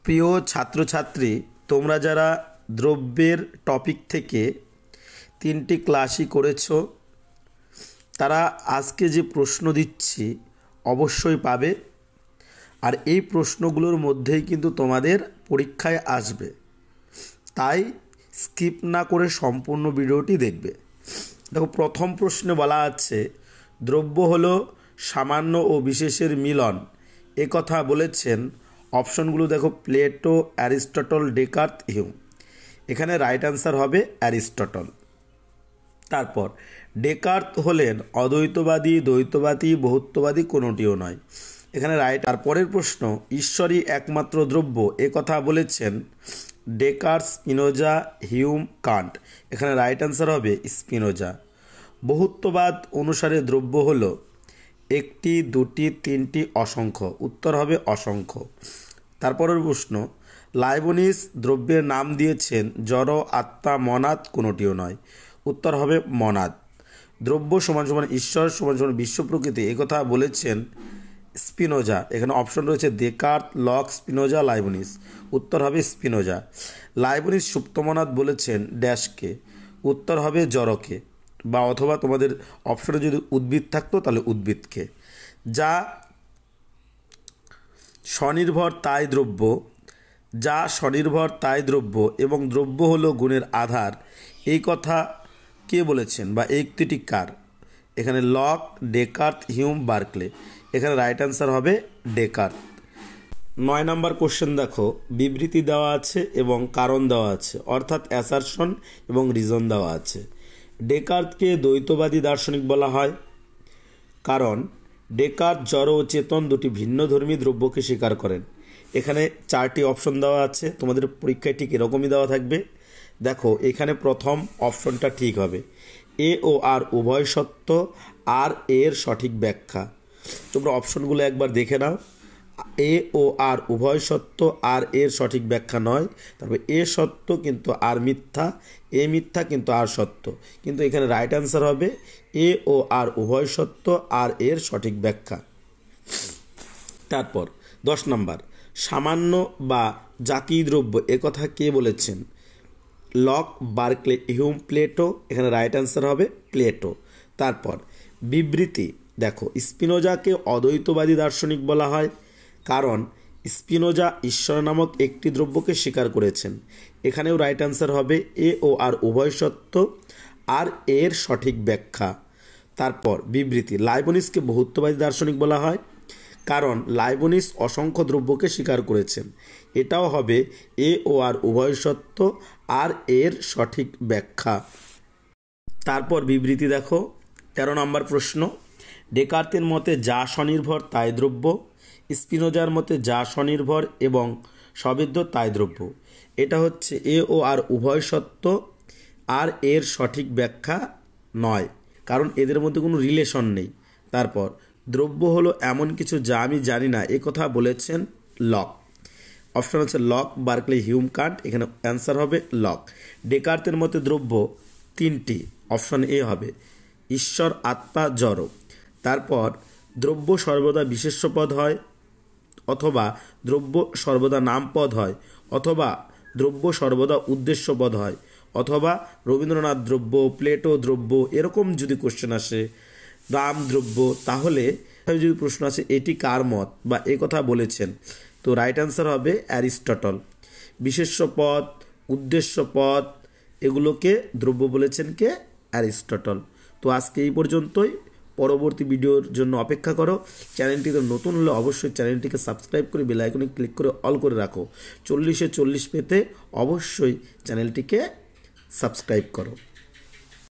প্রিয় ছাত্রছাত্রী, তোমরা যারা দ্রব্যের টপিক থেকে 3টি ক্লাসই করেছো তারা আজকে যে প্রশ্ন দিচ্ছি অবশ্যই পাবে। আর এই প্রশ্নগুলোর মধ্যেই কিন্তু তোমাদের পরীক্ষায় আসবে, তাই স্কিপ না করে সম্পূর্ণ ভিডিওটি দেখবে। দেখো, প্রথম প্রশ্নে বলা আছে দ্রব্য হলো সামান্য ও বিশেষের মিলন। এ কথা বলেছেন, অপশনগুলো দেখো, প্লেটো, অ্যারিস্টটল, ডেকার্ত, হিউম। এখানে রাইট অ্যান্সার হবে অ্যারিস্টটল। তারপর ডেকার্ত হলেন অদ্বৈতবাদী, দ্বৈতবাদী, বহুত্ববাদী কোনোটিও নয়। এখানে রাইট। তারপরের প্রশ্ন, ঈশ্বরই একমাত্র দ্রব্য। এ কথা বলেছেন ডেকার্ত, স্পিনোজা, হিউম, কান্ট। এখানে রাইট অ্যান্সার হবে স্পিনোজা। বহুত্ববাদ অনুসারে দ্রব্য হলো একটি, দুটি, তিনটি, অসংখ্য। উত্তর হবে অসংখ্য। তারপরের প্রশ্ন, লাইবনিজ দ্রব্যের নাম দিয়েছেন জড়, আত্মা, মনাদ, কোনোটিও নয়। উত্তর হবে মনাদ। দ্রব্য সমান সমান ঈশ্বর সমান সমান বিশ্ব প্রকৃতি, একথা বলেছেন স্পিনোজা। এখানে অপশন রয়েছে ডেকার্ত, লক, স্পিনোজা, লাইবনিজ। উত্তর হবে স্পিনোজা। লাইবনিজ সুপ্তমনাদ বলেছেন ড্যাশকে। উত্তর হবে জড়কে, বা অথবা তোমাদের অপশনে যদি উদ্ভিদ থাকতো তাহলে উদ্ভিদকে। যা স্বনির্ভর তাই দ্রব্য, যা স্বনির্ভর তাই দ্রব্য এবং দ্রব্য হলো গুণের আধার, এই কথা কে বলেছেন বা এই উক্তিটি কার? এখানে লক, ডেকার্ত, হিউম, বার্কলে। এখানে রাইট অ্যান্সার হবে ডেকার্ত। 9 নম্বর কোশ্চেন দেখো, বিবৃতি দেওয়া আছে এবং কারণ দেওয়া আছে, অর্থাৎ অ্যাসারশন এবং রিজন দেওয়া আছে। ডেকার্তকে দ্বৈতবাদী দার্শনিক বলা হয় কারণ ডেকার্ত জড় ও চেতন দুটি ভিন্নধর্মী দ্রব্যকে স্বীকার করেন। এখানে 4টি অপশন দেওয়া আছে, তোমাদের পরীক্ষায় ঠিক এরকমই দেওয়া থাকবে। দেখো, এখানে প্রথম অপশনটা ঠিক হবে। এ ও আর উভয় সত্য, আর এর সঠিক ব্যাখ্যা। তোমরা অপশনগুলো একবার দেখে নাও। এ ও আর উভয় সত্য, আর এর সঠিক ব্যাখ্যা নয়। তারপর এ সত্য কিন্তু আর মিথ্যা, এ মিথ্যা কিন্তু আর সত্য। কিন্তু এখানে রাইট অ্যান্সার হবে এ ও আর উভয় সত্য, আর এর সঠিক ব্যাখ্যা। তারপর 10 নম্বর, সামান্য বা জাতীয় দ্রব্য একথা কে বলেছেন? Lock, Berkeley, Hume, Plato. এখানে রাইট অ্যান্সার হবে প্লেটো। তারপর বিবৃতি দেখো, স্পিনোজাকে অদ্বৈতবাদী দার্শনিক বলা হয় কারণ স্পিনোজা ঈশ্বর নামক একটি দ্রব্যকে স্বীকার করেছেন। এখানেও রাইট অ্যান্সার হবে এ ও আর উভয় সত্য, আর এর সঠিক ব্যাখ্যা। তারপর বিবৃতি, লাইবনিজকে বহুত্ববাদী দার্শনিক বলা হয় কারণ লাইবনিজ অসংখ্য দ্রব্যকে স্বীকার করেছেন। এটাও হবে এ ও আর উভয় সত্য, আর এর সঠিক ব্যাখ্যা। তারপর বিবৃতি দেখো, 13 নম্বর প্রশ্ন, ডেকার্তের মতে যা স্বনির্ভর তাই দ্রব্য, স্পিনোজার মতে যা স্বনির্ভর এবং সবেদ্য তাই দ্রব্য। এটা হচ্ছে এ ও আর উভয় সত্য, আর এর সঠিক ব্যাখ্যা নয়, কারণ এদের মধ্যে কোনো রিলেশন নেই। তারপর দ্রব্য হলো এমন কিছু যা আমি জানি না, এ কথা বলেছেন লক। অপশন হচ্ছে লক, বার্কলে, হিউম, কান্ট। এখানে অ্যান্সার হবে লক। ডেকার্তের মতে দ্রব্য 3টি। অপশন এ হবে ঈশ্বর, আত্মা, জড়। তারপর দ্রব্য সর্বদা বিশেষ্য পদ হয়, অথবা দ্রব্য সর্বদা নামপদ হয়, অথবা দ্রব্য সর্বদা উদ্দেশ্য পদ হয়, অথবা রবীন্দ্রনাথ দ্রব্য, প্লেটো দ্রব্য, এরকম যদি কোশ্চেন আসে, রাম দ্রব্য, তাহলে যদি প্রশ্ন আছে এটি কার মত বা এ কথা বলেছেন, তো রাইট অ্যান্সার হবে অ্যারিস্টটল। বিশেষ্য পদ, উদ্দেশ্য পদ, এগুলোকে দ্রব্য বলেছেন কে? অ্যারিস্টটল। তো আজকে এই পর্যন্তই। পরবর্তী ভিডিওর জন্য অপেক্ষা করো। চ্যানেলটিতে নতুন হলে অবশ্যই চ্যানেলটিকে সাবস্ক্রাইব করে বেল আইকনে ক্লিক করে অল করে রাখো। 40-এ 40 পেতে অবশ্যই চ্যানেলটিকে সাবস্ক্রাইব করো।